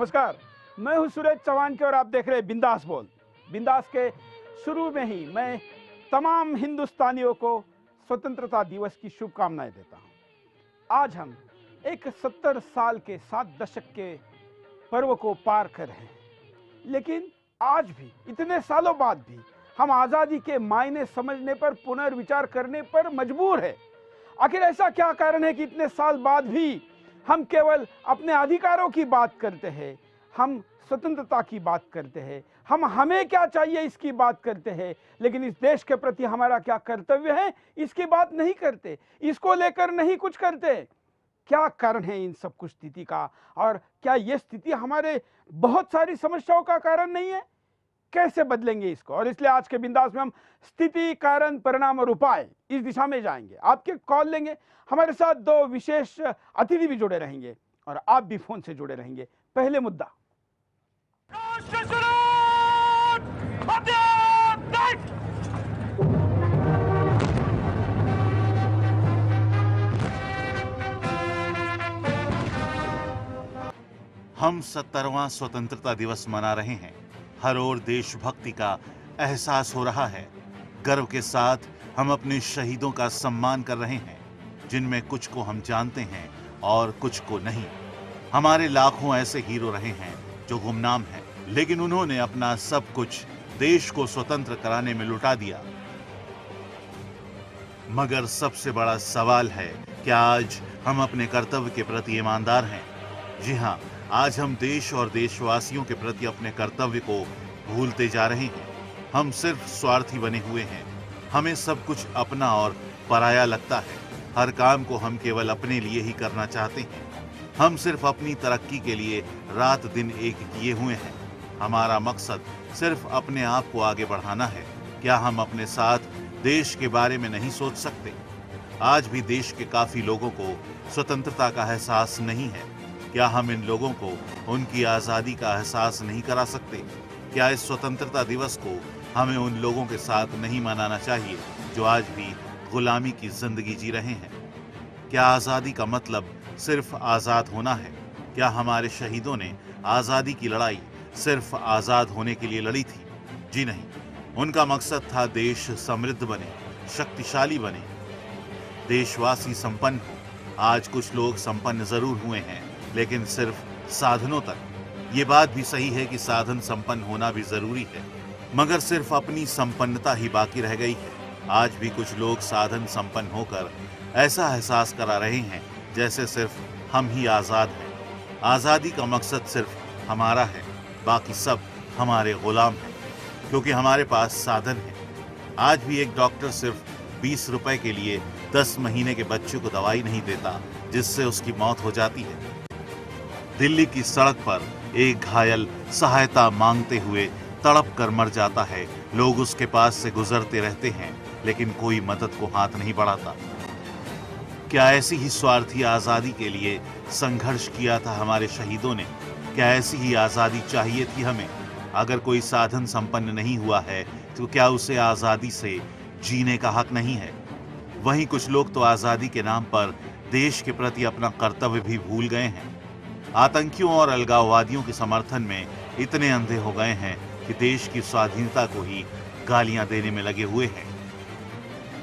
नमस्कार, मैं हूं सुरेश चौहान के और आप देख रहे हैं बिंदास बोल। बिंदास के शुरू में ही मैं तमाम हिंदुस्तानियों को स्वतंत्रता दिवस की शुभकामनाएं देता हूं। आज हम एक 70 साल के 7 दशक के पर्व को पार कर रहे हैं, लेकिन आज भी इतने सालों बाद भी हम आज़ादी के मायने समझने पर पुनर्विचार करने पर मजबूर है। आखिर ऐसा क्या कारण है कि इतने साल बाद भी हम केवल अपने अधिकारों की बात करते हैं, हम स्वतंत्रता की बात करते हैं, हम हमें क्या चाहिए इसकी बात करते हैं, लेकिन इस देश के प्रति हमारा क्या कर्तव्य है इसकी बात नहीं करते, इसको लेकर नहीं कुछ करते। क्या कारण है इन सब कुछ स्थिति का, और क्या यह स्थिति हमारे बहुत सारी समस्याओं का कारण नहीं है? कैसे बदलेंगे इसको? और इसलिए आज के बिंदास में हम स्थिति, कारण, परिणाम और उपाय इस दिशा में जाएंगे। आपके कॉल लेंगे, हमारे साथ 2 विशेष अतिथि भी जुड़े रहेंगे और आप भी फोन से जुड़े रहेंगे। पहले मुद्दा, हम 70वां स्वतंत्रता दिवस मना रहे हैं। हर ओर देशभक्ति का एहसास हो रहा है। गर्व के साथ हम अपने शहीदों का सम्मान कर रहे हैं, जिनमें कुछ को हम जानते हैं और कुछ को नहीं। हमारे लाखों ऐसे हीरो रहे हैं जो गुमनाम हैं, लेकिन उन्होंने अपना सब कुछ देश को स्वतंत्र कराने में लुटा दिया। मगर सबसे बड़ा सवाल है कि आज हम अपने कर्तव्य के प्रति ईमानदार हैं। जी हाँ, आज हम देश और देशवासियों के प्रति अपने कर्तव्य को भूलते जा रहे हैं। हम सिर्फ स्वार्थी बने हुए हैं। हमें सब कुछ अपना और पराया लगता है। हर काम को हम केवल अपने लिए ही करना चाहते हैं। हम सिर्फ अपनी तरक्की के लिए रात दिन एक किए हुए हैं। हमारा मकसद सिर्फ अपने आप को आगे बढ़ाना है। क्या हम अपने साथ देश के बारे में नहीं सोच सकते? आज भी देश के काफी लोगों को स्वतंत्रता का एहसास नहीं है। क्या हम इन लोगों को उनकी आज़ादी का एहसास नहीं करा सकते? क्या इस स्वतंत्रता दिवस को हमें उन लोगों के साथ नहीं मनाना चाहिए जो आज भी गुलामी की जिंदगी जी रहे हैं? क्या आज़ादी का मतलब सिर्फ आज़ाद होना है? क्या हमारे शहीदों ने आज़ादी की लड़ाई सिर्फ आज़ाद होने के लिए लड़ी थी? जी नहीं, उनका मकसद था देश समृद्ध बने, शक्तिशाली बने, देशवासी संपन्न हो। आज कुछ लोग संपन्न जरूर हुए हैं, लेकिन सिर्फ साधनों तक। ये बात भी सही है कि साधन संपन्न होना भी जरूरी है, मगर सिर्फ अपनी संपन्नता ही बाकी रह गई है। आज भी कुछ लोग साधन संपन्न होकर ऐसा एहसास करा रहे हैं जैसे सिर्फ हम ही आज़ाद हैं। आज़ादी का मकसद सिर्फ हमारा है, बाकी सब हमारे गुलाम हैं, क्योंकि हमारे पास साधन है। आज भी एक डॉक्टर सिर्फ 20 रुपए के लिए 10 महीने के बच्चे को दवाई नहीं देता, जिससे उसकी मौत हो जाती है। दिल्ली की सड़क पर एक घायल सहायता मांगते हुए तड़प कर मर जाता है। लोग उसके पास से गुजरते रहते हैं, लेकिन कोई मदद को हाथ नहीं बढ़ाता। क्या ऐसी ही स्वार्थी आज़ादी के लिए संघर्ष किया था हमारे शहीदों ने? क्या ऐसी ही आज़ादी चाहिए थी हमें? अगर कोई साधन संपन्न नहीं हुआ है तो क्या उसे आज़ादी से जीने का हक नहीं है? वहीं कुछ लोग तो आज़ादी के नाम पर देश के प्रति अपना कर्तव्य भी भूल गए हैं। आतंकियों और अलगाववादियों के समर्थन में इतने अंधे हो गए हैं कि देश की स्वाधीनता को ही गालियां देने में लगे हुए हैं।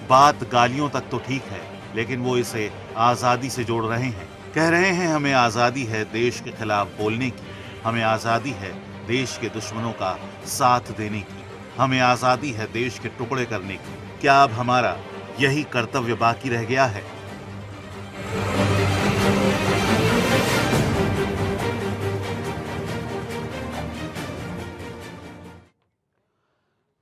बात गालियों तक तो ठीक है, लेकिन वो इसे आज़ादी से जोड़ रहे हैं। कह रहे हैं हमें आज़ादी है देश के खिलाफ बोलने की, हमें आज़ादी है देश के दुश्मनों का साथ देने की, हमें आज़ादी है देश के टुकड़े करने की। क्या अब हमारा यही कर्तव्य बाकी रह गया है?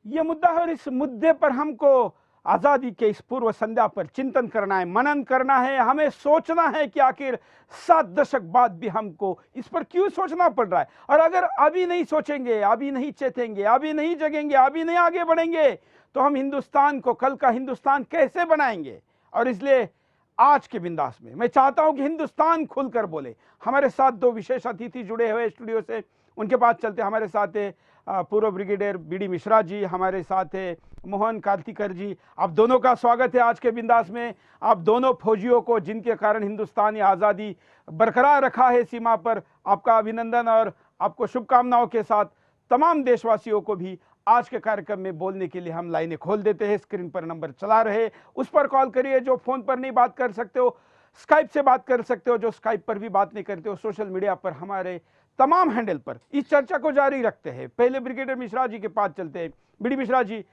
यह मुद्दा है और इस मुद्दे पर हमको आजादी के इस पूर्व संध्या पर चिंतन करना है, मनन करना है। हमें सोचना है कि आखिर 7 दशक बाद भी हमको इस पर क्यों सोचना पड़ रहा है। और अगर अभी नहीं सोचेंगे, अभी नहीं चेतेंगे, अभी नहीं जगेंगे, अभी नहीं आगे बढ़ेंगे, तो हम हिंदुस्तान को, कल का हिंदुस्तान कैसे बनाएंगे? और इसलिए आज के बिंदास में मैं चाहता हूं कि हिंदुस्तान खुलकर बोले। हमारे साथ 2 विशेष अतिथि जुड़े हुए स्टूडियो से, उनके पास चलते। हमारे साथ है पूर्व ब्रिगेडियर बीडी मिश्रा जी, हमारे साथ है मोहन कार्तिकर जी। आप दोनों का स्वागत है आज के बिंदास में। आप दोनों फौजियों को, जिनके कारण हिंदुस्तानी आज़ादी बरकरार रखा है सीमा पर, आपका अभिनंदन और आपको शुभकामनाओं के साथ तमाम देशवासियों को भी आज के कार्यक्रम में बोलने के लिए हम लाइनें खोल देते हैं। स्क्रीन पर नंबर चला रहे, उस पर कॉल करिए। जो फोन पर नहीं बात कर सकते हो, स्काइप से बात कर सकते हो। जो स्काइप पर भी बात नहीं करते हो, सोशल मीडिया पर हमारे तमाम हैंडल पर इस चर्चा को जारी रखते हैं। पहले ब्रिगेडियर मिश्रा जी के पास चलते हैं। बीडी मिश्रा जी,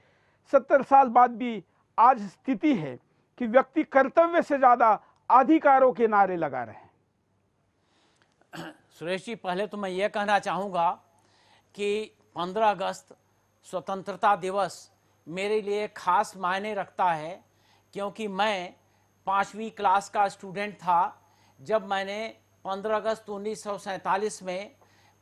70 साल बाद भी आज स्थिति है कि व्यक्ति कर्तव्य से ज्यादा अधिकारों के नारे लगा रहे हैं। सुरेश जी, पहले तो मैं ये कहना चाहूँगा कि 15 अगस्त स्वतंत्रता दिवस मेरे लिए खास मायने रखता है, क्योंकि मैं 5वीं क्लास का स्टूडेंट था जब मैंने 15 अगस्त 1947 में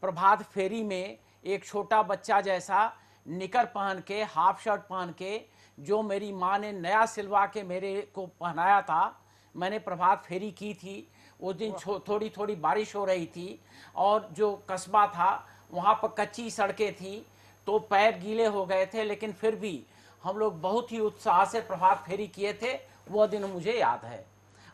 प्रभात फेरी में एक छोटा बच्चा जैसा निकर पहन के, हाफ शर्ट पहन के, जो मेरी माँ ने नया सिलवा के मेरे को पहनाया था, मैंने प्रभात फेरी की थी। उस दिन थोड़ी थोड़ी बारिश हो रही थी और जो कस्बा था वहाँ पर कच्ची सड़कें थी, तो पैर गीले हो गए थे, लेकिन फिर भी हम लोग बहुत ही उत्साह से प्रभात फेरी किए थे। वह दिन मुझे याद है।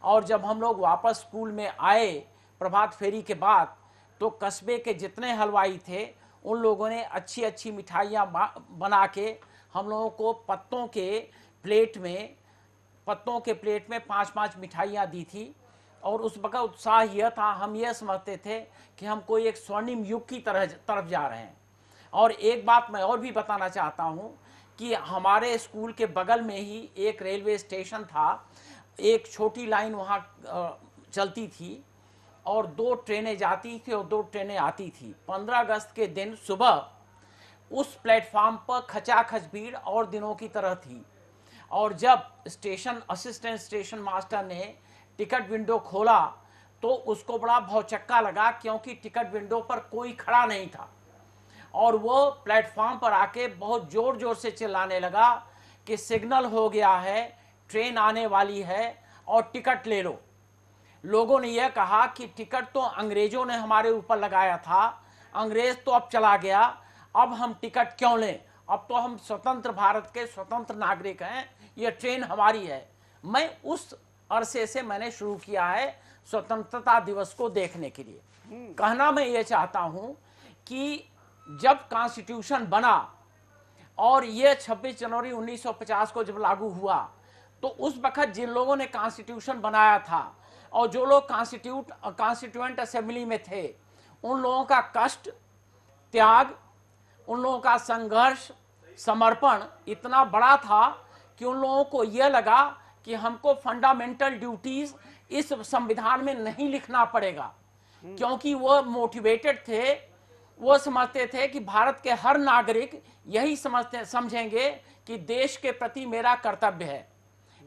और जब हम लोग वापस स्कूल में आए प्रभात फेरी के बाद, तो कस्बे के जितने हलवाई थे उन लोगों ने अच्छी अच्छी मिठाइयाँ बना के हम लोगों को पत्तों के प्लेट में 5-5 मिठाइयाँ दी थी। और उस वक्त उत्साह यह था, हम यह समझते थे कि हम कोई एक स्वर्णिम युग की तरफ जा रहे हैं। और एक बात मैं और भी बताना चाहता हूँ कि हमारे स्कूल के बगल में ही एक रेलवे स्टेशन था। एक छोटी लाइन वहाँ चलती थी और 2 ट्रेनें जाती थी और 2 ट्रेनें आती थी। 15 अगस्त के दिन सुबह उस प्लेटफार्म पर खचाखच भीड़ और दिनों की तरह थी। और जब असिस्टेंट स्टेशन मास्टर ने टिकट विंडो खोला तो उसको बड़ा भौचक्का लगा, क्योंकि टिकट विंडो पर कोई खड़ा नहीं था। और वो प्लेटफॉर्म पर आके बहुत जोर जोर से चिल्लाने लगा कि सिग्नल हो गया है, ट्रेन आने वाली है और टिकट ले लो। लोगों ने यह कहा कि टिकट तो अंग्रेजों ने हमारे ऊपर लगाया था, अंग्रेज तो अब चला गया, अब हम टिकट क्यों लें, अब तो हम स्वतंत्र भारत के स्वतंत्र नागरिक हैं, यह ट्रेन हमारी है। मैं उस अरसे से मैंने शुरू किया है स्वतंत्रता दिवस को देखने के लिए। कहना मैं ये चाहता हूं कि जब कॉन्स्टिट्यूशन बना और ये 26 जनवरी 1950 को जब लागू हुआ, तो उस वक्त जिन लोगों ने कॉन्स्टिट्यूशन बनाया था और जो लोग कॉन्स्टिट्यूएंट असेंबली में थे, उन लोगों का कष्ट, त्याग, उन लोगों का संघर्ष, समर्पण इतना बड़ा था कि उन लोगों को यह लगा कि हमको फंडामेंटल ड्यूटीज इस संविधान में नहीं लिखना पड़ेगा, क्योंकि वो मोटिवेटेड थे। वो समझते थे कि भारत के हर नागरिक यही समझेंगे कि देश के प्रति मेरा कर्तव्य है।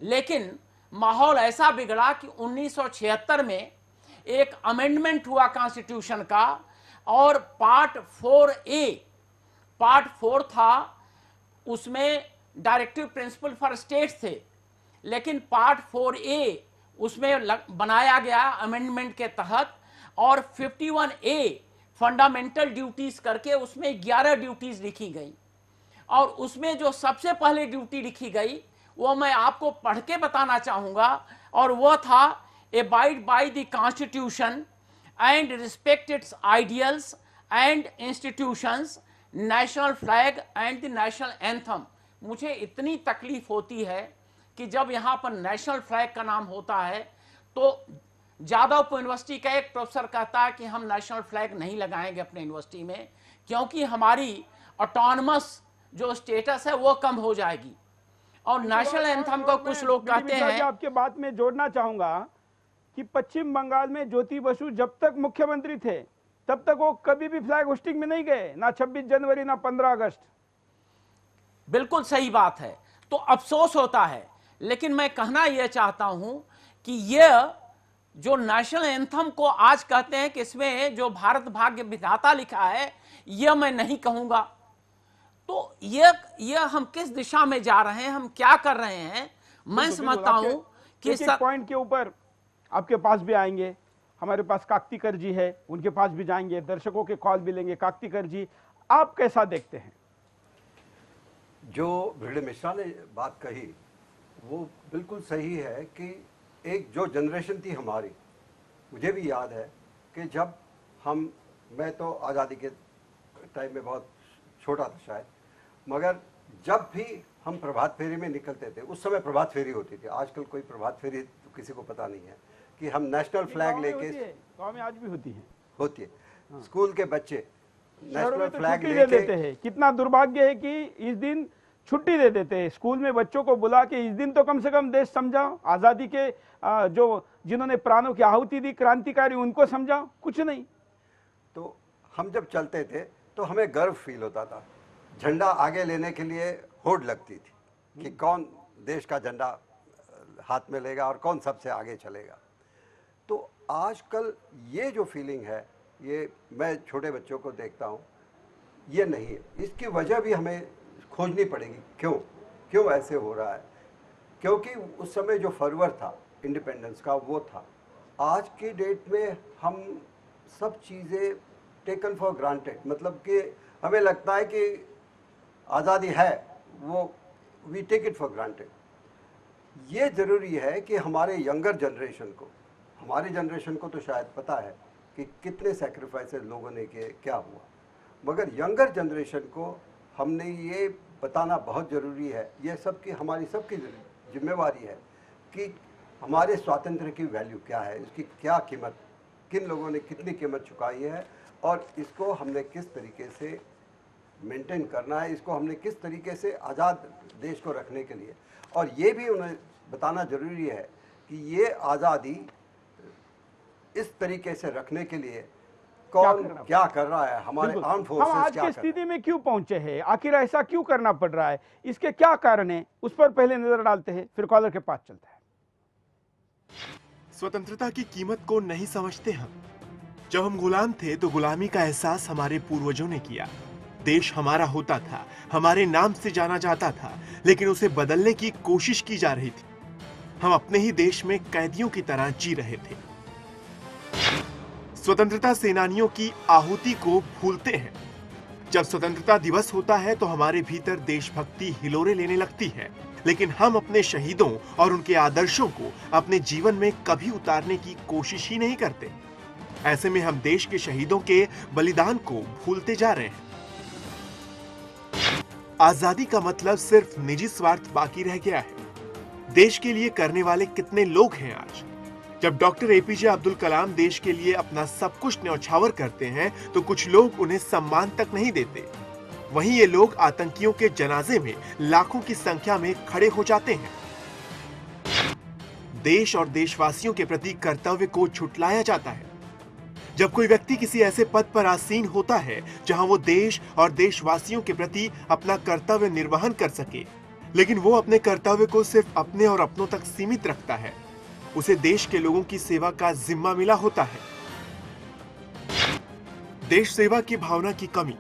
लेकिन माहौल ऐसा बिगड़ा कि 1976 में एक अमेंडमेंट हुआ कॉन्स्टिट्यूशन का, और पार्ट 4 था, उसमें डायरेक्टिव प्रिंसिपल फॉर स्टेट्स थे, लेकिन पार्ट 4A उसमें बनाया गया अमेंडमेंट के तहत, और 51A फंडामेंटल ड्यूटीज करके उसमें 11 ड्यूटीज लिखी गई। और उसमें जो सबसे पहले ड्यूटी लिखी गई वो मैं आपको पढ़ के बताना चाहूंगा, और वो था abide by the constitution and respect it's ideals and institutions, national flag and the national anthem. मुझे इतनी तकलीफ होती है कि जब यहाँ पर नेशनल फ्लैग का नाम होता है तो जादवपुर यूनिवर्सिटी का एक प्रोफेसर कहता है कि हम नेशनल फ्लैग नहीं लगाएंगे अपने यूनिवर्सिटी में, क्योंकि हमारी ऑटोनमस जो स्टेटस है वो कम हो जाएगी। और नेशनल एंथम को कुछ लोग कहते हैं। आपके बात में जोड़ना चाहूंगा कि पश्चिम बंगाल में ज्योति बसु जब तक मुख्यमंत्री थे तब तक वो कभी भी फ्लैग होस्टिंग में नहीं गए, ना 26 जनवरी ना 15 अगस्त। बिल्कुल सही बात है, तो अफसोस होता है। लेकिन मैं कहना यह चाहता हूं कि यह जो नेशनल एंथम को आज कहते हैं कि इसमें जो भारत भाग्य विधाता लिखा है, यह मैं नहीं कहूंगा। तो यह हम किस दिशा में जा रहे हैं, हम क्या कर रहे हैं, मैं समझता हूं कि एक पॉइंट के ऊपर आपके पास भी आएंगे। हमारे पास काकतीकर जी है, उनके पास भी जाएंगे, दर्शकों के कॉल भी लेंगे। काकतीकर जी, आप कैसा देखते हैं? जो ब्रिगेडियर मिश्रा ने बात कही वो बिल्कुल सही है कि एक जो जनरेशन थी हमारी, मुझे भी याद है कि जब हम मैं तो आज़ादी के टाइम में बहुत छोटा था शायद, मगर जब भी हम प्रभात फेरी में निकलते थे, उस समय प्रभात फेरी होती थी, आजकल कोई प्रभात फेरी तो किसी को पता नहीं है, कि हम नेशनल फ्लैग लेके, गाँव में आज भी होती है स्कूल के बच्चे शहरों में नेशनल तो फ्लैग छुट्टी दे देते लेके, हैं। कितना दुर्भाग्य है कि इस दिन छुट्टी दे देते हैं, स्कूल में बच्चों को बुला के इस दिन तो कम से कम देश समझाओ, आजादी के जो जिन्होंने प्राणों की आहुति दी क्रांतिकारी उनको समझाओ, कुछ नहीं। तो हम जब चलते थे तो हमें गर्व फील होता था, झंडा आगे लेने के लिए होड़ लगती थी कि कौन देश का झंडा हाथ में लेगा और कौन सबसे आगे चलेगा। तो आजकल ये जो फीलिंग है, ये मैं छोटे बच्चों को देखता हूँ, ये नहीं है। इसकी वजह भी हमें खोजनी पड़ेगी, क्यों ऐसे हो रहा है। क्योंकि उस समय जो फर्वर था इंडिपेंडेंस का वो था। आज की डेट में हम सब चीज़ें टेकन फॉर ग्रांटेड, मतलब कि हमें लगता है कि आज़ादी है, वो we take it for granted. ये ज़रूरी है कि हमारे यंगर जनरेशन को, हमारी जनरेशन को तो शायद पता है कि कितने सेक्रीफाइसेस लोगों ने किए, क्या हुआ, मगर यंगर जनरेशन को हमने ये बताना बहुत ज़रूरी है। ये हमारी सबकी जिम्मेवारी है कि हमारे स्वातंत्र्य की वैल्यू क्या है, इसकी क्या कीमत, किन लोगों ने कितनी कीमत चुकाई है और इसको हमने किस तरीके से मेंटेन करना है, इसको हमने किस तरीके से आज़ाद देश को रखने के लिए। और ये भी उन्हें बताना ज़रूरी है कि ये आज़ादी इस तरीके से रखने के लिए कौन क्या कर रहा है, हमारे आर्म हम फोर्सेस आज क्या की कर स्थिति में क्यों पहुंचे हैं, आखिर ऐसा क्यों करना पड़ रहा है, इसके क्या कारण है, उस पर पहले नजर डालते हैं, फिर कॉलर के पास चलते हैं। स्वतंत्रता की कीमत को नहीं समझते हम। जब हम गुलाम थे तो गुलामी का एहसास हमारे पूर्वजों ने किया। देश हमारा होता था, हमारे नाम से जाना जाता था, लेकिन उसे बदलने की कोशिश की जा रही थी। हम अपने ही देश में कैदियों की तरह जी रहे थे। स्वतंत्रता सेनानियों की आहुति को भूलते हैं। जब स्वतंत्रता दिवस होता है तो हमारे भीतर देशभक्ति हिलोरे लेने लगती है, लेकिन हम अपने शहीदों और उनके आदर्शों को अपने जीवन में कभी उतारने की कोशिश ही नहीं करते। ऐसे में हम देश के शहीदों के बलिदान को भूलते जा रहे हैं। आजादी का मतलब सिर्फ निजी स्वार्थ बाकी रह गया है। देश के लिए करने वाले कितने लोग हैं आज। जब डॉक्टर एपीजे अब्दुल कलाम देश के लिए अपना सब कुछ न्यौछावर करते हैं तो कुछ लोग उन्हें सम्मान तक नहीं देते। वहीं ये लोग आतंकियों के जनाजे में लाखों की संख्या में खड़े हो जाते हैं। देश और देशवासियों के प्रति कर्तव्य को झुठलाया जाता है। जब कोई व्यक्ति किसी ऐसे पद पर आसीन होता है जहां वो देश और देशवासियों के प्रति अपना कर्तव्य निर्वहन कर सके, लेकिन वो अपने कर्तव्य को सिर्फ अपने और अपनों तक सीमित रखता है, उसे देश के लोगों की सेवा का जिम्मा मिला होता है। देश सेवा की भावना की कमी।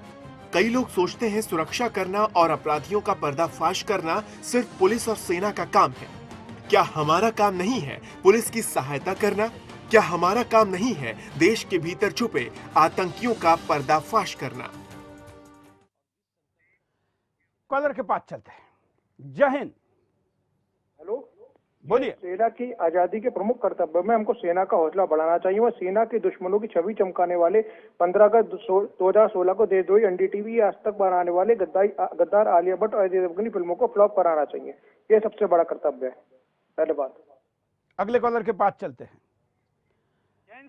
कई लोग सोचते हैं सुरक्षा करना और अपराधियों का पर्दाफाश करना सिर्फ पुलिस और सेना का काम है। क्या हमारा काम नहीं है पुलिस की सहायता करना? क्या हमारा काम नहीं है देश के भीतर छुपे आतंकियों का पर्दाफाश करना? कॉलर के पास चलते हैं। जय हिंद। हेलो, बोलिए। सेना की आजादी के प्रमुख कर्तव्य में हमको सेना का हौसला बढ़ाना चाहिए। वह सेना के दुश्मनों की छवि चमकाने वाले 15 अगस्त 2016 को देशद्रोही एनडीटीवी आज तक बनाने वाले गद्दार आलिया भट्ट और अजय देवगन फिल्मों को फ्लॉप कराना चाहिए। यह सबसे बड़ा कर्तव्य है। पहले बात। अगले कॉलर के पास चलते हैं।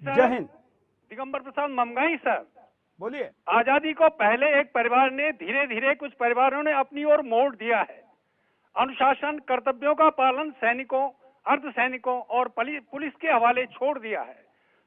जय हिंद। दिगंबर प्रसाद ममगाई सर, बोलिए। आजादी को पहले एक परिवार ने, धीरे धीरे कुछ परिवारों ने अपनी ओर मोड़ दिया है। अनुशासन, कर्तव्यों का पालन सैनिकों, अर्धसैनिकों और पुलिस के हवाले छोड़ दिया है।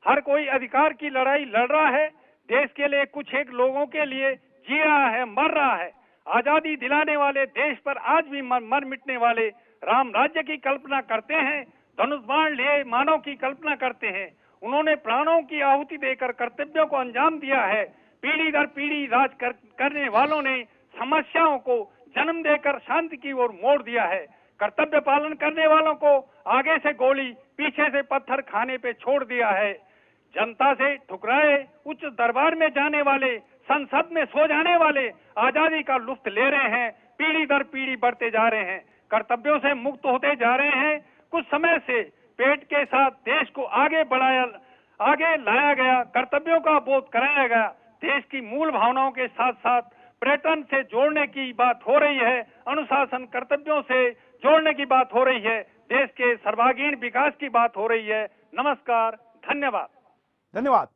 हर कोई अधिकार की लड़ाई लड़ रहा है, देश के लिए कुछ एक लोगों के लिए जी रहा है, मर रहा है। आजादी दिलाने वाले देश पर आज भी मर मिटने वाले राम राज्य की कल्पना करते हैं, धनुष बाण लिए मानव की कल्पना करते हैं। उन्होंने प्राणों की आहुति देकर कर्तव्यों को अंजाम दिया है। पीढ़ी दर पीढ़ी राज करने वालों ने समस्याओं को जन्म देकर शांति की ओर मोड़ दिया है। कर्तव्य पालन करने वालों को आगे से गोली, पीछे से पत्थर खाने पे छोड़ दिया है। जनता से ठुकराए उच्च दरबार में जाने वाले, संसद में सो जाने वाले आजादी का लुत्फ ले रहे हैं। पीढ़ी दर पीढ़ी बढ़ते जा रहे हैं, कर्तव्यों से मुक्त होते जा रहे हैं। कुछ समय से पेट के साथ देश को आगे लाया गया, कर्तव्यों का बोध कराया गया, देश की मूल भावनाओं के साथ साथ पर्यटन से जोड़ने की बात हो रही है, अनुशासन कर्तव्यों से जोड़ने की बात हो रही है, देश के सर्वांगीण विकास की बात हो रही है। नमस्कार, धन्यवाद। धन्यवाद।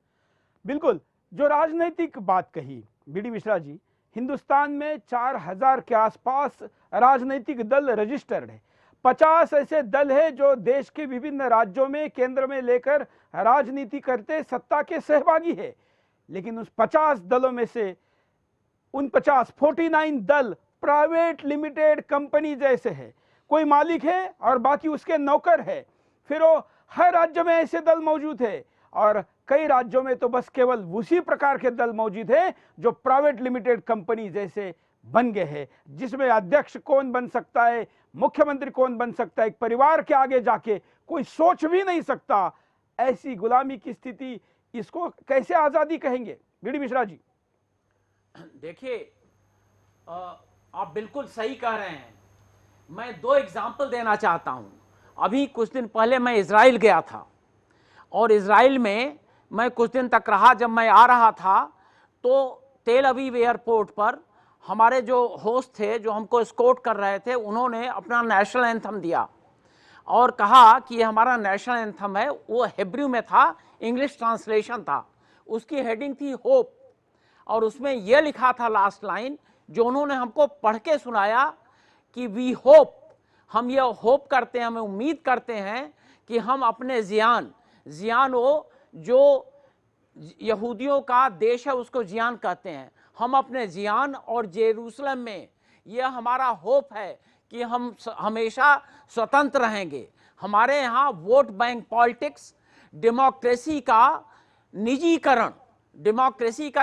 बिल्कुल, जो राजनीतिक बात कही बीडी मिश्रा जी, हिंदुस्तान में 4000 के आसपास राजनीतिक दल रजिस्टर्ड है। 50 ऐसे दल है जो देश के विभिन्न राज्यों में केंद्र में लेकर राजनीति करते सत्ता के सहभागी है। लेकिन उस 50 दलों में से उन 49 दल प्राइवेट लिमिटेड कंपनी जैसे है, कोई मालिक है और बाकी उसके नौकर है। फिर वो हर राज्य में ऐसे दल मौजूद है और कई राज्यों में तो बस केवल उसी प्रकार के दल मौजूद है जो प्राइवेट लिमिटेड कंपनी जैसे बन गए हैं, जिसमें अध्यक्ष कौन बन सकता है, मुख्यमंत्री कौन बन सकता है, एक परिवार के आगे जाके कोई सोच भी नहीं सकता। ऐसी गुलामी की स्थिति, इसको कैसे आजादी कहेंगे बीडी मिश्रा जी? देखिए, आप बिल्कुल सही कह रहे हैं। मैं 2 एग्जाम्पल देना चाहता हूं। अभी कुछ दिन पहले मैं इजराइल गया था और इजराइल में मैं कुछ दिन तक रहा। जब मैं आ रहा था तो तेल अवीव एयरपोर्ट पर हमारे जो होस्ट थे, जो हमको एस्कॉर्ट कर रहे थे, उन्होंने अपना नेशनल एंथम दिया और कहा कि ये हमारा नेशनल एंथम है। वो हिब्रू में था, इंग्लिश ट्रांसलेशन था, उसकी हेडिंग थी होप, और उसमें यह लिखा था लास्ट लाइन, जो उन्होंने हमको पढ़ के सुनाया कि वी होप, हम ये होप करते हैं, हमें उम्मीद करते हैं कि हम अपने जियान वो जो यहूदियों का देश है उसको जियान कहते हैं, हम अपने जियान और जेरूसलम में, यह हमारा होप है कि हम हमेशा स्वतंत्र रहेंगे। हमारे यहाँ वोट बैंक पॉलिटिक्स, डेमोक्रेसी का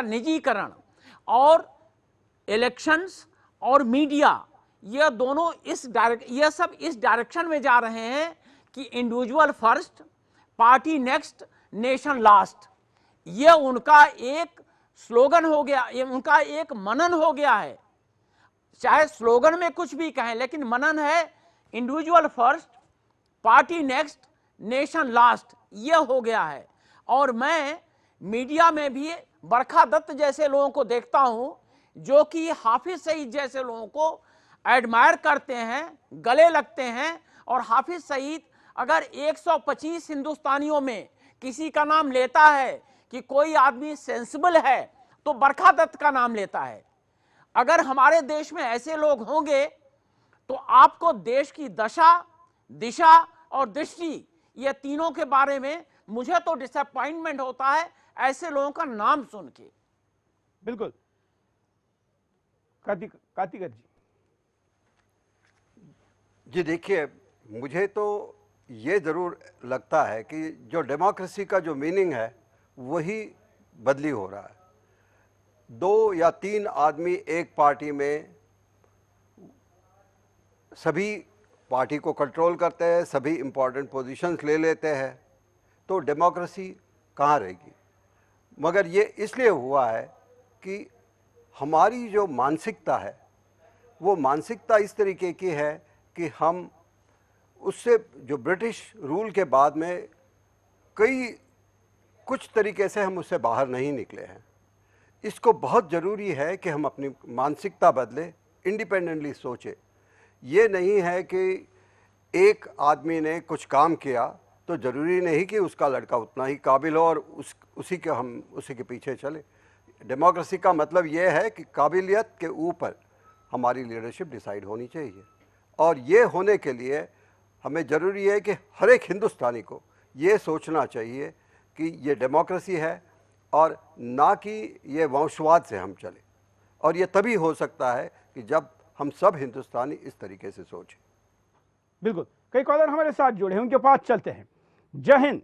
निजीकरण और इलेक्शंस और मीडिया, यह दोनों यह सब इस डायरेक्शन में जा रहे हैं कि individual first, party next, nation last. यह उनका एक स्लोगन हो गया, ये उनका एक मनन हो गया है। चाहे स्लोगन में कुछ भी कहें, लेकिन मनन है individual first, party next, nation last, यह हो गया है। और मैं मीडिया में भी बरखा दत्त जैसे लोगों को देखता हूं जो कि हाफिज सईद जैसे लोगों को एडमायर करते हैं, गले लगते हैं। और हाफिज सईद अगर 125 हिंदुस्तानियों में किसी का नाम लेता है कि कोई आदमी सेंसिबल है, तो बरखा दत्त का नाम लेता है। अगर हमारे देश में ऐसे लोग होंगे तो आपको देश की दशा, दिशा और दृष्टि, ये तीनों के बारे में मुझे तो डिसअपॉइंटमेंट होता है ऐसे लोगों का नाम सुन के। बिल्कुल, कार्तिकर जी देखिए, मुझे तो ये ज़रूर लगता है कि जो डेमोक्रेसी का जो मीनिंग है वही बदली हो रहा है। 2 या 3 आदमी एक पार्टी में सभी पार्टी को कंट्रोल करते हैं, सभी इम्पोर्टेंट पोजीशंस ले लेते हैं, तो डेमोक्रेसी कहाँ रहेगी। मगर ये इसलिए हुआ है कि हमारी जो मानसिकता है वो मानसिकता इस तरीके की है कि हम उससे जो ब्रिटिश रूल के बाद में कुछ तरीके से हम उससे बाहर नहीं निकले हैं। इसको बहुत ज़रूरी है कि हम अपनी मानसिकता बदलें, इंडिपेंडेंटली सोचें। ये नहीं है कि एक आदमी ने कुछ काम किया तो ज़रूरी नहीं कि उसका लड़का उतना ही काबिल हो और उसी के पीछे चले। डेमोक्रेसी का मतलब ये है कि काबिलियत के ऊपर हमारी लीडरशिप डिसाइड होनी चाहिए, और ये होने के लिए हमें ज़रूरी है कि हर एक हिंदुस्तानी को ये सोचना चाहिए कि ये डेमोक्रेसी है और ना कि ये वंशवाद से हम चले। और ये तभी हो सकता है कि जब हम सब हिंदुस्तानी इस तरीके से सोचें। बिल्कुल, कई कॉलर हमारे साथ जुड़े हैं, उनके पास चलते हैं। जय हिंद,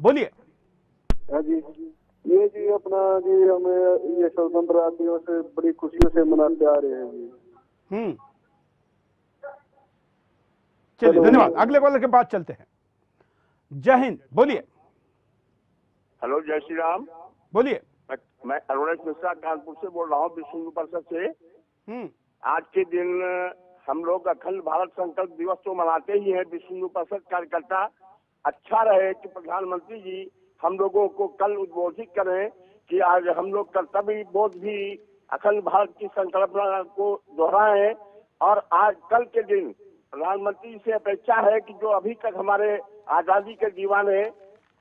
बोलिए। जी, ये जी अपना जी हमें ये स्वतंत्रता दिवस से बड़ी खुशियों से मनाते आ रहे हैं जी। चलिए, धन्यवाद। अगले कॉलर के पास चलते हैं। जय हिंद, बोलिए। हेलो, जय श्री राम। बोलिए। मैं अरुणेश मिश्रा कानपुर से बोल रहा हूँ, विश्व हिंदू परिषद से। आज के दिन हम लोग अखंड भारत संकल्प दिवस तो मनाते ही हैं। विश्व हिंदू परिषद कार्यकर्ता अच्छा रहे कि प्रधानमंत्री जी हम लोगों को कल उद्बोधित करें कि आज हम लोग कर्तव्य बोध भी अखंड भारत की संकल्पना को दोहराएं। और आज कल के दिन प्रधानमंत्री से अपेक्षा है कि जो अभी तक हमारे आजादी के दीवाने,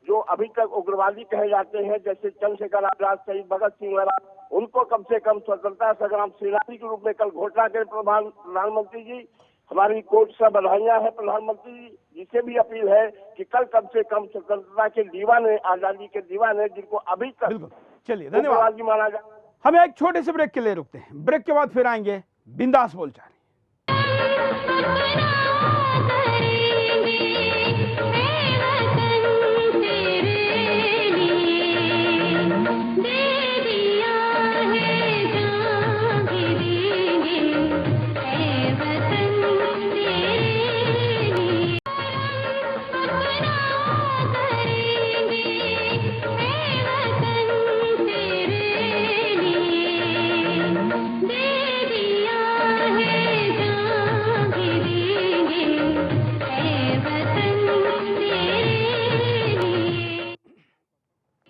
जो अभी तक उग्रवादी कहे जाते हैं, जैसे चंद्रशेखर आजाद, शहीद भगत सिंह वगैरह, उनको कम से कम स्वतंत्रता संग्राम सेनानी के रूप में कल घोषणा करें प्रधानमंत्री जी। हमारी कोर्ट से बधाइयां हैं प्रधानमंत्री जी। जिसे भी अपील है कि कल कम से कम स्वतंत्रता के दीवाने, आजादी के दीवाने, जिनको अभी तक बिल्कुल, चलिए धन्यवाद। उग्रवादी माना जाता है। हम एक छोटे से ब्रेक के लिए रुकते हैं, ब्रेक के बाद फिर आएंगे बिंदास बोलचाल।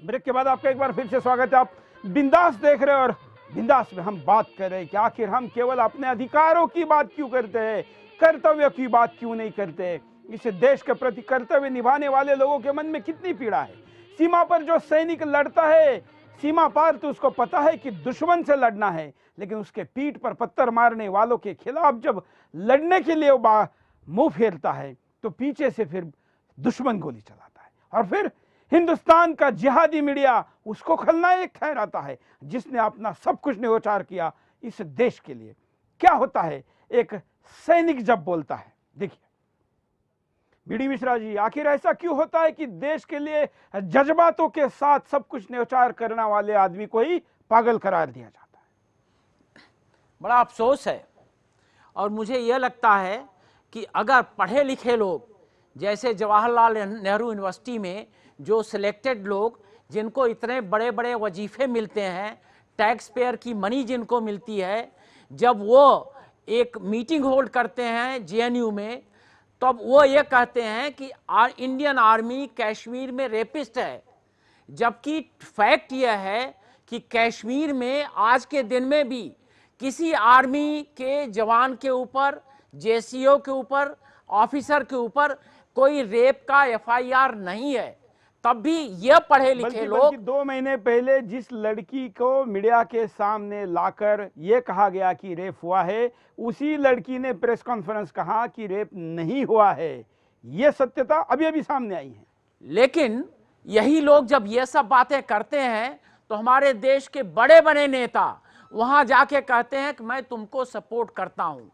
ब्रेक के बाद आपका एक बार फिर से स्वागत है। आप बिंदास देख रहे हैं और बिंदास में हम बात कर रहे हैं कि आखिर हम केवल अपने अधिकारों की बात क्यों करते हैं, कर्तव्य की बात क्यों नहीं करते। इसे देश के प्रति कर्तव्य निभाने वाले लोगों के मन में कितनी पीड़ा है। सीमा पर जो सैनिक लड़ता है, सीमा पार तो उसको पता है कि दुश्मन से लड़ना है, लेकिन उसके पीठ पर पत्थर मारने वालों के खिलाफ जब लड़ने के लिए वो मुंह फेरता है तो पीछे से फिर दुश्मन गोली चलाता है। और फिर हिंदुस्तान का जिहादी मीडिया उसको खलनायक ठहराता है, जिसने अपना सब कुछ न्योछावर किया इस देश के लिए। क्या होता है एक सैनिक जब बोलता है, देखिए बीडी मिश्रा जी, आखिर ऐसा क्यों होता है कि देश के लिए जज्बातों के साथ सब कुछ न्योछावर करने वाले आदमी को ही पागल करार दिया जाता है। बड़ा अफसोस है। और मुझे यह लगता है कि अगर पढ़े लिखे लोग, जैसे जवाहरलाल नेहरू यूनिवर्सिटी में जो सिलेक्टेड लोग, जिनको इतने बड़े बड़े वजीफे मिलते हैं, टैक्स पेयर की मनी जिनको मिलती है, जब वो एक मीटिंग होल्ड करते हैं जेएनयू में, तब वो ये कहते हैं कि इंडियन आर्मी कश्मीर में रेपिस्ट है। जबकि फैक्ट यह है कि कश्मीर में आज के दिन में भी किसी आर्मी के जवान के ऊपर, जेसीओ के ऊपर, ऑफिसर के ऊपर कोई रेप का एफआईआर नहीं है। तब भी यह पढ़े लिखे लोग, 2 महीने पहले जिस लड़की को मीडिया के सामने लाकर यह कहा गया कि रेप हुआ है, उसी लड़की ने प्रेस कॉन्फ्रेंस कहा कि रेप नहीं हुआ है। यह सत्यता अभी अभी सामने आई है। लेकिन यही लोग जब ये सब बातें करते हैं तो हमारे देश के बड़े बड़े नेता वहां जाके कहते हैं कि मैं तुमको सपोर्ट करता हूं।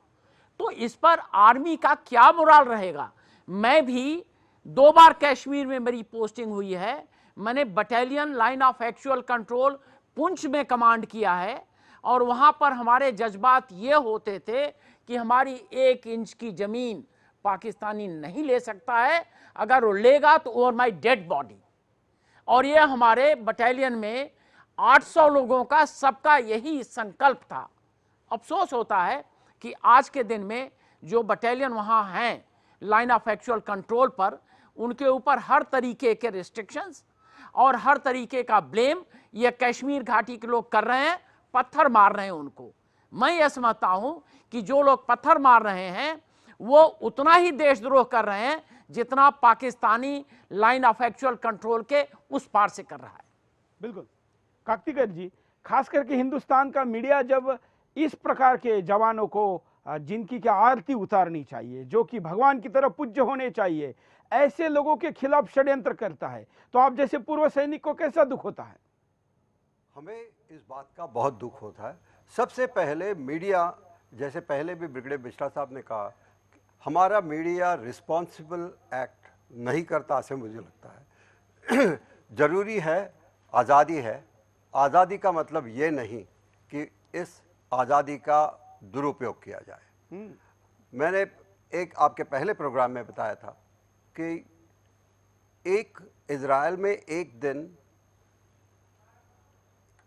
तो इस पर आर्मी का क्या मोरल रहेगा। मैं भी 2 बार कश्मीर में मेरी पोस्टिंग हुई है। मैंने battalion line of actual control Poonch में कमांड किया है, और वहां पर हमारे जज्बात ये होते थे कि हमारी 1 इंच की जमीन पाकिस्तानी नहीं ले सकता है, अगर वो लेगा तो ओवर माय डेड बॉडी। और ये हमारे बटालियन में 800 लोगों का सबका यही संकल्प था। अफसोस होता है कि आज के दिन में जो बटालियन वहां हैं लाइन ऑफ एक्चुअल कंट्रोल पर, उनके ऊपर हर तरीके के रिस्ट्रिक्शंस और हर तरीके का ब्लेम ये कश्मीर घाटी के लोग कर रहे हैं, पत्थर मार रहे हैं उनको। मैं ये समझता हूं कि जो लोग पत्थर मार रहे हैं वो उतना ही देशद्रोह कर रहे हैं जितना Pakistani line of actual control के उस पार से कर रहा है। बिल्कुल काकतीकर जी, खास करके हिंदुस्तान का मीडिया जब इस प्रकार के जवानों को, जिनकी क्या आरती उतारनी चाहिए, जो कि भगवान की तरफ पूज्य होने चाहिए, ऐसे लोगों के खिलाफ षड्यंत्र करता है, तो आप जैसे पूर्व सैनिक को कैसा दुख होता है? हमें इस बात का बहुत दुख होता है। सबसे पहले मीडिया, जैसे पहले भी ब्रिगेडियर मिश्रा साहब ने कहा, हमारा मीडिया रिस्पॉन्सिबल एक्ट नहीं करता, ऐसे मुझे लगता है। जरूरी है, आज़ादी है। आज़ादी का मतलब ये नहीं कि इस आज़ादी का दुरुपयोग किया जाए। मैंने एक आपके पहले प्रोग्राम में बताया था कि एक इजराइल में एक दिन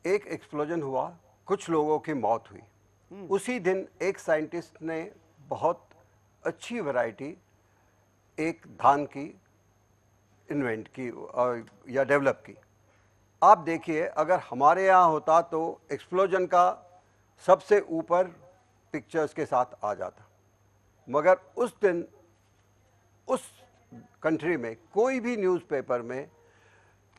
एक एक्सप्लोजन हुआ, कुछ लोगों की मौत हुई। उसी दिन एक साइंटिस्ट ने बहुत अच्छी वैरायटी एक धान की इन्वेंट की या डेवलप की। आप देखिए, अगर हमारे यहाँ होता तो एक्सप्लोजन का सबसे ऊपर पिक्चर्स के साथ आ जाता, मगर उस दिन उस कंट्री में कोई भी न्यूज़पेपर में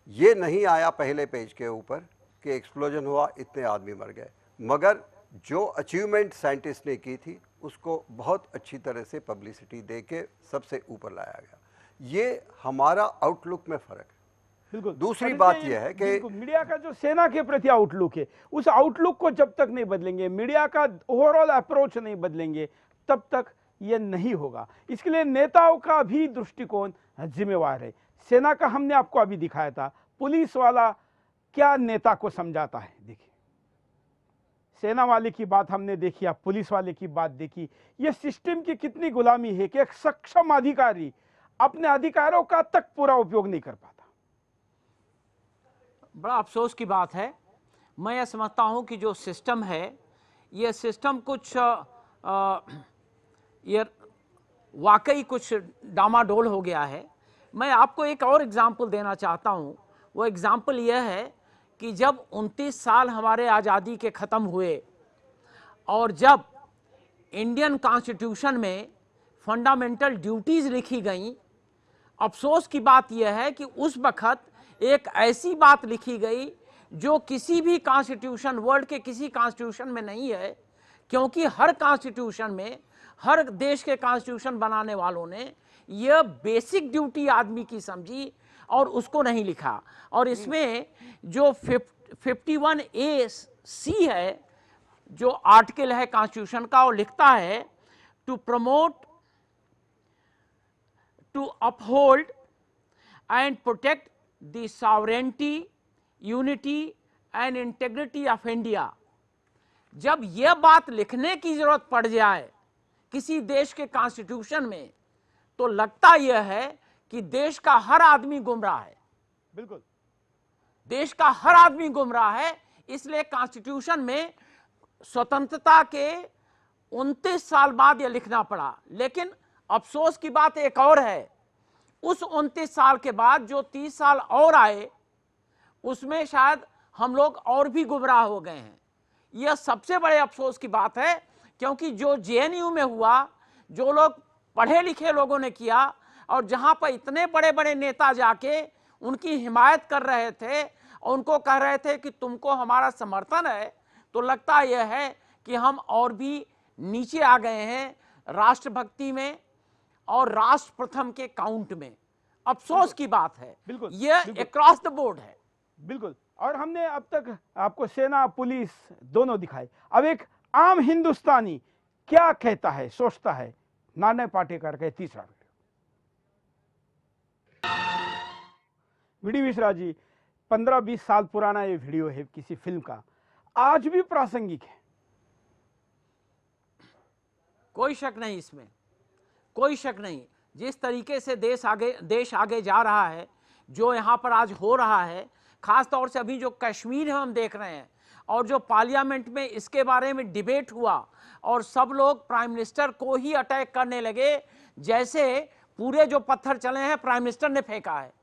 ये नहीं आया पहले पेज के ऊपर कि एक्सप्लोजन हुआ, इतने आदमी मर गए। मगर जो अचीवमेंट साइंटिस्ट ने की थी उसको बहुत अच्छी तरह से पब्लिसिटी दे के सबसे ऊपर लाया गया। ये हमारा आउटलुक में फ़र्क है। बिल्कुल। दूसरी और बात इसमें यह है कि बिल्कुल, मीडिया का जो सेना के प्रति आउटलुक है, उस आउटलुक को जब तक नहीं बदलेंगे, मीडिया का ओवरऑल अप्रोच नहीं बदलेंगे, तब तक ये नहीं होगा। इसके लिए नेताओं का भी दृष्टिकोण जिम्मेवार है। सेना का हमने आपको अभी दिखाया था, पुलिस वाला क्या नेता को समझाता है। देखिए, सेना वाले की बात हमने देखी, आप पुलिस वाले की बात देखी। ये सिस्टम की कितनी गुलामी है कि एक सक्षम अधिकारी अपने अधिकारों का तक पूरा उपयोग नहीं कर पाता। बड़ा अफसोस की बात है। मैं यह समझता हूं कि जो सिस्टम है, ये सिस्टम कुछ ये वाकई कुछ डामाडोल हो गया है। मैं आपको एक और एग्जाम्पल देना चाहता हूं। वो एग्जाम्पल यह है कि जब 29 साल हमारे आज़ादी के ख़त्म हुए और जब इंडियन कॉन्स्टिट्यूशन में फंडामेंटल ड्यूटीज़ लिखी गई, अफसोस की बात यह है कि उस वक़्त एक ऐसी बात लिखी गई जो किसी भी कॉन्स्टिट्यूशन, वर्ल्ड के किसी कॉन्स्टिट्यूशन में नहीं है, क्योंकि हर कॉन्स्टिट्यूशन में, हर देश के कॉन्स्टिट्यूशन बनाने वालों ने यह बेसिक ड्यूटी आदमी की समझी और उसको नहीं लिखा। और इसमें जो 51A(C) है, जो आर्टिकल है कॉन्स्टिट्यूशन का, वो लिखता है to promote, to uphold and protect the sovereignty, unity and integrity of India. जब यह बात लिखने की जरूरत पड़ जाए किसी देश के कॉन्स्टिट्यूशन में, तो लगता यह है कि देश का हर आदमी गुमराह है। बिल्कुल, देश का हर आदमी गुमराह है। इसलिए कॉन्स्टिट्यूशन में स्वतंत्रता के 29 साल बाद यह लिखना पड़ा। लेकिन अफसोस की बात एक और है, उस 29 साल के बाद जो 30 साल और आए, उसमें शायद हम लोग और भी गुमराह हो गए हैं। यह सबसे बड़े अफसोस की बात है, क्योंकि जो JNU में हुआ, जो लोग पढ़े लिखे लोगों ने किया, और जहां पर इतने बड़े बड़े नेता जाके उनकी हिमायत कर रहे थे और उनको कह रहे थे कि तुमको हमारा समर्थन है, तो लगता यह है कि हम और भी नीचे आ गए हैं राष्ट्रभक्ति में और राष्ट्र प्रथम के काउंट में। अफसोस की बात है। बिल्कुल, यह बिल्कुल। अक्रॉस द बोर्ड है। बिल्कुल। और हमने अब तक आपको सेना, पुलिस दोनों दिखाए। अब एक आम हिंदुस्तानी क्या कहता है, सोचता है, नाना पाटेकर का तीसरा वीडियो मिश्रा जी, 15-20 साल पुराना ये वीडियो है किसी फिल्म का, आज भी प्रासंगिक है। कोई शक नहीं, इसमें कोई शक नहीं। जिस तरीके से देश आगे जा रहा है, जो यहाँ पर आज हो रहा है, खास तौर से अभी जो कश्मीर हम देख रहे हैं, और जो पार्लियामेंट में इसके बारे में डिबेट हुआ और सब लोग प्राइम मिनिस्टर को ही अटैक करने लगे, जैसे पूरे जो पत्थर चले हैं प्राइम मिनिस्टर ने फेंका है।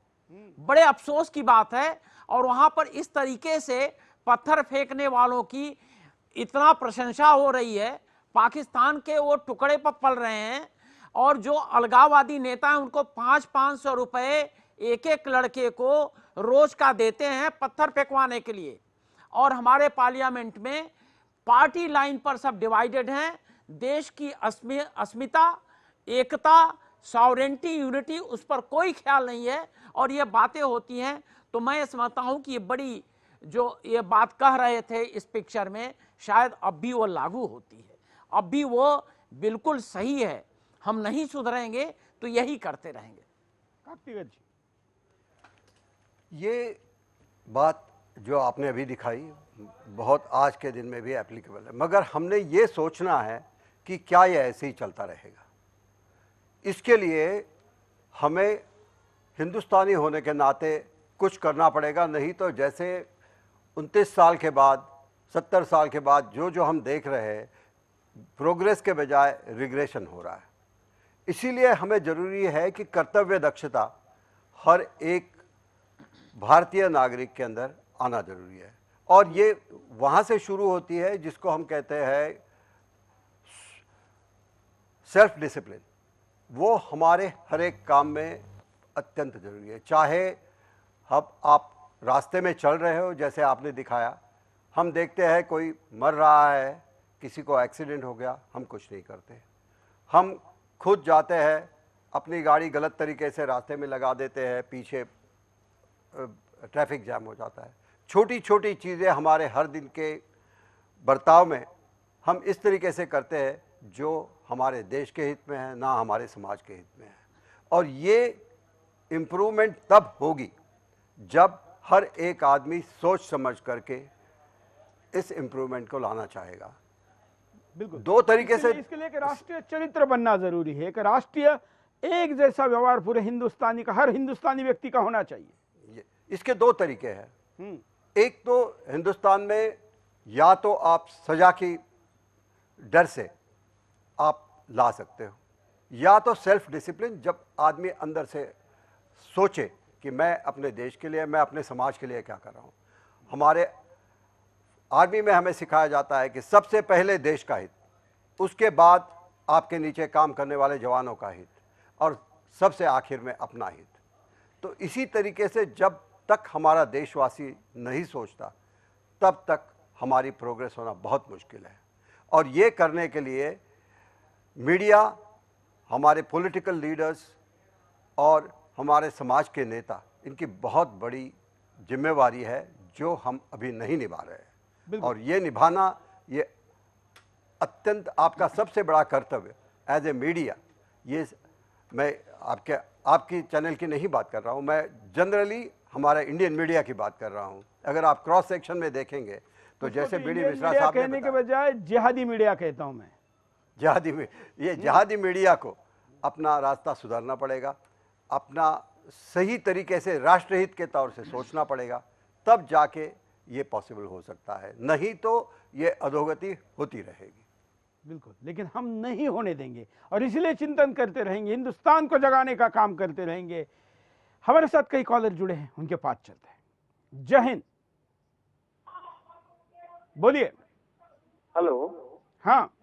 बड़े अफसोस की बात है। और वहां पर इस तरीके से पत्थर फेंकने वालों की इतना प्रशंसा हो रही है, पाकिस्तान के वो टुकड़े पर पल रहे हैं, और जो अलगाववादी नेता हैं उनको 500-500 रुपए एक एक लड़के को रोज का देते हैं पत्थर फेंकवाने के लिए। और हमारे पार्लियामेंट में पार्टी लाइन पर सब डिवाइडेड हैं। देश की अस्मिता, एकता, सॉवरेनिटी, यूनिटी, उस पर कोई ख्याल नहीं है। और ये बातें होती हैं, तो मैं समझता हूं कि ये बड़ी जो ये बात कह रहे थे इस पिक्चर में, शायद अब भी वो लागू होती है, अब भी वो बिल्कुल सही है। हम नहीं सुधरेंगे तो यही करते रहेंगे। कार्तिक जी, ये बात जो आपने अभी दिखाई बहुत आज के दिन में भी एप्लीकेबल है, मगर हमने ये सोचना है कि क्या ये ऐसे ही चलता रहेगा। इसके लिए हमें हिंदुस्तानी होने के नाते कुछ करना पड़ेगा, नहीं तो जैसे 29 साल के बाद, 70 साल के बाद जो हम देख रहे हैं, प्रोग्रेस के बजाय रिग्रेशन हो रहा है। इसीलिए हमें ज़रूरी है कि कर्तव्य दक्षता हर एक भारतीय नागरिक के अंदर आना जरूरी है। और ये वहाँ से शुरू होती है जिसको हम कहते हैं सेल्फ डिसिप्लिन। वो हमारे हर एक काम में अत्यंत जरूरी है। चाहे अब आप रास्ते में चल रहे हो, जैसे आपने दिखाया, हम देखते हैं कोई मर रहा है, किसी को एक्सीडेंट हो गया, हम कुछ नहीं करते। हम खुद जाते हैं, अपनी गाड़ी गलत तरीके से रास्ते में लगा देते हैं, पीछे ट्रैफिक जैम हो जाता है। छोटी छोटी चीज़ें हमारे हर दिन के बर्ताव में हम इस तरीके से करते हैं जो हमारे देश के हित में है, ना हमारे समाज के हित में है। और ये इम्प्रूवमेंट तब होगी जब हर एक आदमी सोच समझ करके इस इम्प्रूवमेंट को लाना चाहेगा। बिल्कुल, दो तरीके से इसके लिए एक राष्ट्रीय चरित्र बनना जरूरी है। एक राष्ट्रीय एक जैसा व्यवहार पूरे हिंदुस्तानी का, हर हिंदुस्तानी व्यक्ति का होना चाहिए। इसके दो तरीके हैं। एक तो हिंदुस्तान में या तो आप सजा की डर से आप ला सकते हो, या तो सेल्फ डिसिप्लिन, जब आदमी अंदर से सोचे कि मैं अपने देश के लिए, मैं अपने समाज के लिए क्या कर रहा हूँ। हमारे आर्मी में हमें सिखाया जाता है कि सबसे पहले देश का हित, उसके बाद आपके नीचे काम करने वाले जवानों का हित, और सबसे आखिर में अपना हित। तो इसी तरीके से जब तक हमारा देशवासी नहीं सोचता, तब तक हमारी प्रोग्रेस होना बहुत मुश्किल है। और ये करने के लिए मीडिया, हमारे पॉलिटिकल लीडर्स और हमारे समाज के नेता, इनकी बहुत बड़ी जिम्मेवारी है जो हम अभी नहीं निभा रहे हैं। और ये निभाना, ये अत्यंत आपका सबसे बड़ा कर्तव्य एज ए मीडिया। ये मैं आपकी चैनल की नहीं बात कर रहा हूँ, मैं जनरली हमारे इंडियन मीडिया की बात कर रहा हूँ। अगर आप क्रॉस सेक्शन में देखेंगे तो जैसे बीडी मिश्रा साहब ने कहने के बजाय जिहादी मीडिया कहता हूँ मैं। जिहादी मीडिया को अपना रास्ता सुधारना पड़ेगा, अपना सही तरीके से राष्ट्रहित के तौर से सोचना पड़ेगा, तब जाके ये पॉसिबल हो सकता है। नहीं तो ये अधोगति होती रहेगी। बिल्कुल, लेकिन हम नहीं होने देंगे और इसलिए चिंतन करते रहेंगे, हिंदुस्तान को जगाने का काम करते रहेंगे। हमारे साथ कई कॉलर जुड़े हैं, उनके पास चलते हैं। जय हिंद, बोलिए। हेलो। हाँ,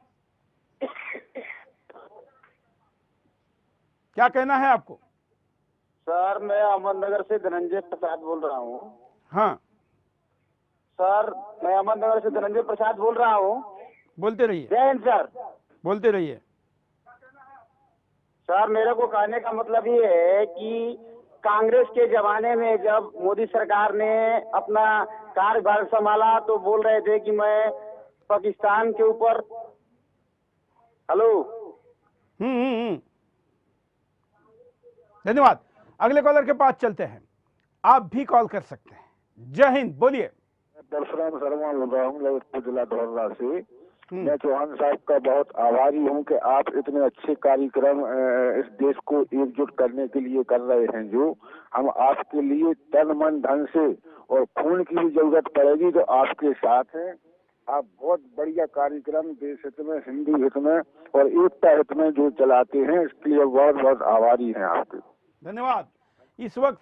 क्या कहना है आपको? सर, मैं अहमदनगर से धनंजय प्रसाद बोल रहा हूँ। हाँ सर, मैं अहमदनगर से धनंजय प्रसाद बोल रहा हूँ। बोलते रहिए। जय हिंद सर। बोलते रहिए। सर, मेरे को कहने का मतलब ये है कि कांग्रेस के जमाने में जब मोदी सरकार ने अपना कार्यभार संभाला तो बोल रहे थे कि मैं पाकिस्तान के ऊपर। हेलो। धन्यवाद। अगले कॉलर के पास चलते हैं, आप भी कॉल कर सकते हैं। जय हिंद, बोलिए। परशुराम शर्मा बोल रहा हूँ, ललितपुर जिला धौरहरा से। मैं चौहान साहब का बहुत आभारी हूँ कि आप इतने अच्छे कार्यक्रम इस देश को एकजुट करने के लिए कर रहे हैं। जो हम आपके लिए तन मन धन से और खून की भी जरूरत पड़ेगी तो आपके साथ हैं। आप बहुत बढ़िया कार्यक्रम देश हित में, हिंदू हित में और एकता हित में जो चलाते हैं, इसके लिए बहुत बहुत आभारी हैं आपके। धन्यवाद। इस वक्त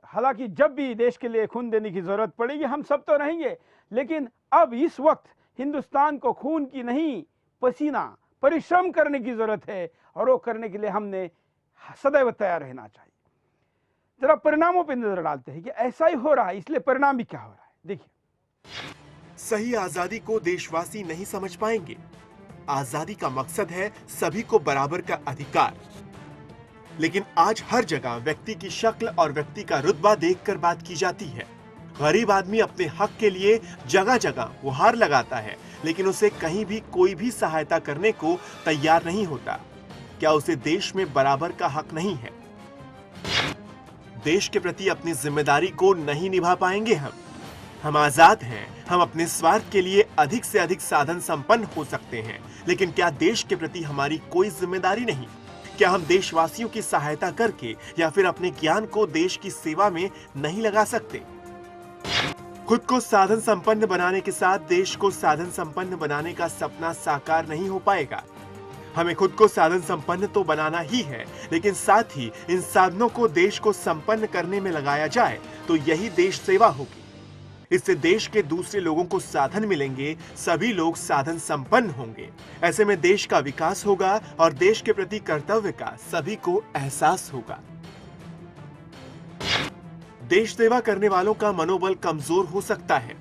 हालांकि जब भी देश के लिए खून देने की जरूरत पड़ेगी हम सब तो रहेंगे, लेकिन अब इस वक्त हिंदुस्तान को खून की नहीं, पसीना, परिश्रम करने की जरूरत है और वो करने के लिए हमने सदैव तैयार रहना चाहिए। जरा परिणामों पर नजर डालते हैं कि ऐसा ही हो रहा है, इसलिए परिणाम भी क्या हो रहा है। देखिए, सही आजादी को देशवासी नहीं समझ पाएंगे। आजादी का मकसद है सभी को बराबर का अधिकार, लेकिन आज हर जगह व्यक्ति की शक्ल और व्यक्ति का रुतबा देखकर बात की जाती है। गरीब आदमी अपने हक के लिए जगह जगह गुहार लगाता है, लेकिन उसे कहीं भी कोई भी सहायता करने को तैयार नहीं होता। क्या उसे देश में बराबर का हक नहीं है? देश के प्रति अपनी जिम्मेदारी को नहीं निभा पाएंगे हम आजाद हैं, हम अपने स्वार्थ के लिए अधिक से अधिक साधन संपन्न हो सकते हैं, लेकिन क्या देश के प्रति हमारी कोई जिम्मेदारी नहीं? क्या हम देशवासियों की सहायता करके या फिर अपने ज्ञान को देश की सेवा में नहीं लगा सकते? खुद को साधन संपन्न बनाने के साथ देश को साधन संपन्न बनाने का सपना साकार नहीं हो पाएगा। हमें खुद को साधन संपन्न तो बनाना ही है, लेकिन साथ ही इन साधनों को देश को संपन्न करने में लगाया जाए तो यही देश सेवा होगी। इससे देश के दूसरे लोगों को साधन मिलेंगे, सभी लोग साधन संपन्न होंगे। ऐसे में देश का विकास होगा और देश के प्रति कर्तव्य का सभी को एहसास होगा। देश सेवा करने वालों का मनोबल कमजोर हो सकता है।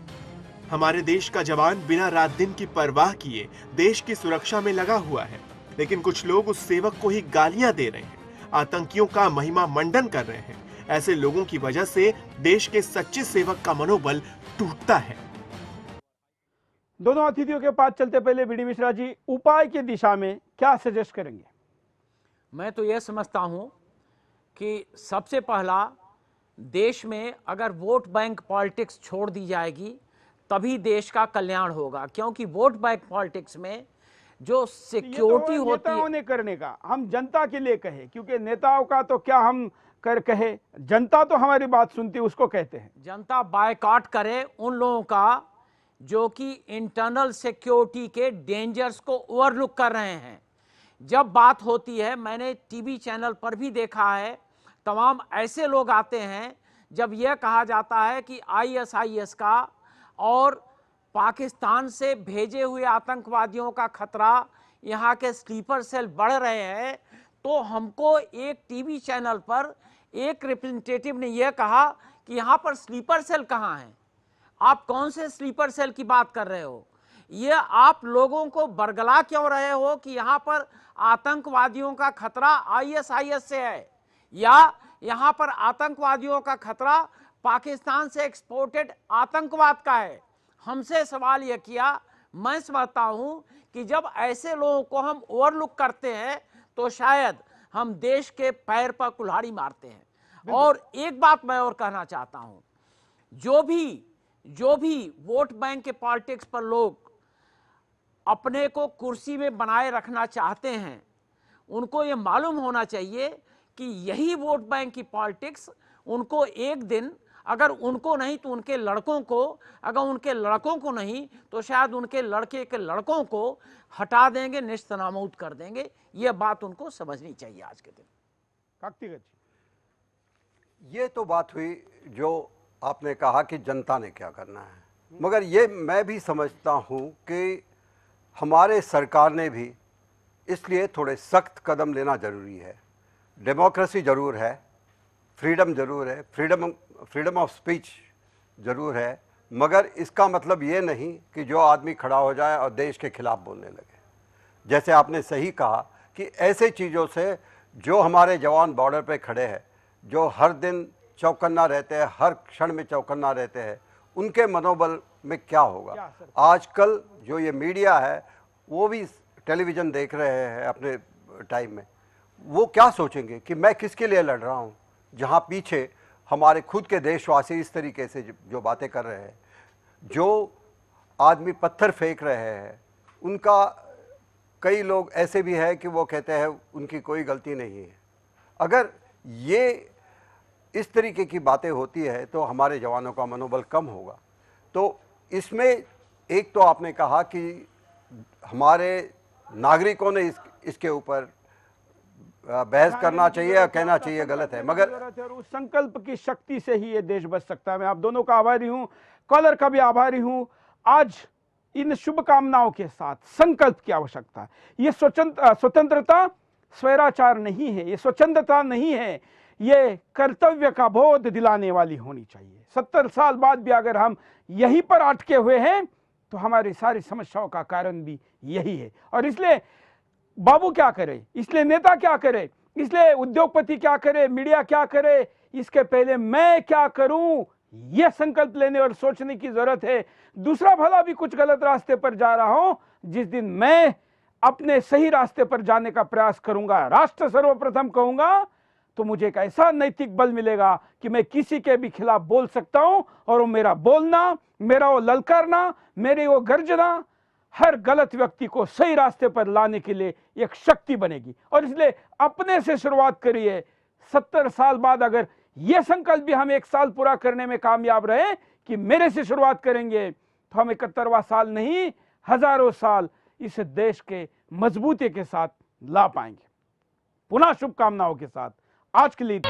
हमारे देश का जवान बिना रात दिन की परवाह किए देश की सुरक्षा में लगा हुआ है, लेकिन कुछ लोग उस सेवक को ही गालियां दे रहे हैं, आतंकियों का महिमा मंडन कर रहे हैं। ऐसे लोगों की वजह से देश के सच्चे सेवक का मनोबल टूटता है। दोनों अतिथियों के पास चलते पहले बीडी मिश्रा जी उपाय की दिशा में क्या सजेस्ट करेंगे? मैं तो यह समझता हूं कि सबसे पहला, देश में अगर वोट बैंक पॉलिटिक्स छोड़ दी जाएगी तभी देश का कल्याण होगा, क्योंकि वोट बैंक पॉलिटिक्स में जो सिक्योरिटी होती है, नेताओं ने करने का, हम जनता के लिए कहे, क्योंकि नेताओं का तो क्या हम कर कहे, जनता तो हमारी बात सुनती है, उसको कहते हैं। जनता बायकॉट करे उन लोगों का जो कि इंटरनल सिक्योरिटी के डेंजर्स को ओवरलुक कर रहे हैं। जब बात होती है, मैंने टीवी चैनल पर भी देखा है, तमाम ऐसे लोग आते हैं जब यह कहा जाता है कि आईएसआईएस का और पाकिस्तान से भेजे हुए आतंकवादियों का खतरा, यहाँ के स्लीपर सेल बढ़ रहे हैं, तो हमको एक टीवी चैनल पर एक रिप्रेजेंटेटिव ने यह कहा कि यहाँ पर स्लीपर सेल कहाँ हैं, आप कौन से स्लीपर सेल की बात कर रहे हो, ये आप लोगों को बरगला क्यों रहे हो कि यहाँ पर आतंकवादियों का खतरा आईएसआईएस से है, या यहाँ पर आतंकवादियों का खतरा पाकिस्तान से एक्सपोर्टेड आतंकवाद का है। हमसे सवाल यह किया। मैं समझता हूं कि जब ऐसे लोगों को हम ओवरलुक करते हैं तो शायद हम देश के पैर पर कुल्हाड़ी मारते हैं। और एक बात मैं और कहना चाहता हूं, जो भी वोट बैंक के पॉलिटिक्स पर लोग अपने को कुर्सी में बनाए रखना चाहते हैं, उनको ये मालूम होना चाहिए कि यही वोट बैंक की पॉलिटिक्स उनको एक दिन, अगर उनको नहीं तो उनके लड़कों को, अगर उनके लड़कों को नहीं तो शायद उनके लड़के के लड़कों को हटा देंगे, निस्तनाबूद कर देंगे। यह बात उनको समझनी चाहिए आज के दिन। काकतीगत जी, ये तो बात हुई जो आपने कहा कि जनता ने क्या करना है, मगर ये मैं भी समझता हूँ कि हमारे सरकार ने भी इसलिए थोड़े सख्त कदम लेना ज़रूरी है। डेमोक्रेसी ज़रूर है, फ्रीडम ज़रूर है, फ्रीडम ऑफ स्पीच ज़रूर है, मगर इसका मतलब ये नहीं कि जो आदमी खड़ा हो जाए और देश के खिलाफ बोलने लगे। जैसे आपने सही कहा कि ऐसे चीज़ों से जो हमारे जवान बॉर्डर पे खड़े हैं, जो हर दिन चौकन्ना रहते हैं, हर क्षण में चौकन्ना रहते हैं, उनके मनोबल में क्या होगा। आजकल जो ये मीडिया है वो भी टेलीविज़न देख रहे हैं अपने टाइम में, वो क्या सोचेंगे कि मैं किसके लिए लड़ रहा हूँ, जहाँ पीछे हमारे खुद के देशवासी इस तरीके से जो बातें कर रहे हैं, जो आदमी पत्थर फेंक रहे हैं, उनका कई लोग ऐसे भी हैं कि वो कहते हैं उनकी कोई गलती नहीं है। अगर ये इस तरीके की बातें होती है तो हमारे जवानों का मनोबल कम होगा। तो इसमें एक तो आपने कहा कि हमारे नागरिकों ने इसके ऊपर बहस करना चाहिए या कहना चाहिए गलत है, मगर उस संकल्प की शक्ति से ही ये देश बच सकता है। मैं आप दोनों का आभारी हूं, कॉलर का भी आभारी हूं। आज इन शुभकामनाओं के साथ संकल्प की आवश्यकता है। ये स्वतंत्रता स्वैराचार नहीं है, ये स्वच्छंदता नहीं है, ये कर्तव्य का बोध दिलाने वाली होनी चाहिए। 70 साल बाद भी अगर हम यहीं पर अटके हुए हैं तो हमारी सारी समस्याओं का कारण भी यही है। और इसलिए बाबू क्या करे, इसलिए नेता क्या करे, इसलिए उद्योगपति क्या करे, मीडिया क्या करे, इसके पहले मैं क्या करूं, यह संकल्प लेने और सोचने की जरूरत है। दूसरा भला भी कुछ गलत रास्ते पर जा रहा हूं, जिस दिन मैं अपने सही रास्ते पर जाने का प्रयास करूंगा, राष्ट्र सर्वप्रथम कहूंगा, तो मुझे एक ऐसा नैतिक बल मिलेगा कि मैं किसी के भी खिलाफ बोल सकता हूं, और वो मेरा बोलना, मेरा वो ललकारना, मेरी वो गर्जना हर गलत व्यक्ति को सही रास्ते पर लाने के लिए एक शक्ति बनेगी। और इसलिए अपने से शुरुआत करिए। 70 साल बाद अगर यह संकल्प भी हम 1 साल पूरा करने में कामयाब रहे कि मेरे से शुरुआत करेंगे, तो हम 71वां साल नहीं, हजारों साल इस देश के मजबूती के साथ ला पाएंगे। पुनः शुभकामनाओं के साथ आज के लिए